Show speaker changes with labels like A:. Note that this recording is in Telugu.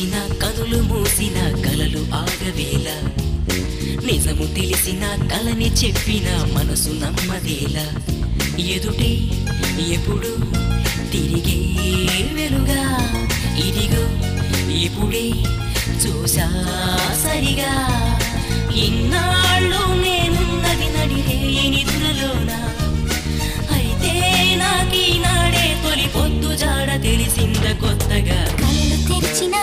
A: తెరిచిన కనులు మూసిన కలలు ఆగవేళ నిజము తెలిసిన కలని చెప్పిన మనసు నమ్మదేలా ఎదుటే ఎప్పుడు తిరిగే వెలుగా ఇదిగో ఇప్పుడే చూసా సరిగా ఇన్నాళ్ళు నేనున్నది నడిరే నిద్రలోనా అయితే నాకీనాడే తొలి పొద్దు జాడ తెలిసింద కొత్తగా
B: కళ్ళు తెరిచిన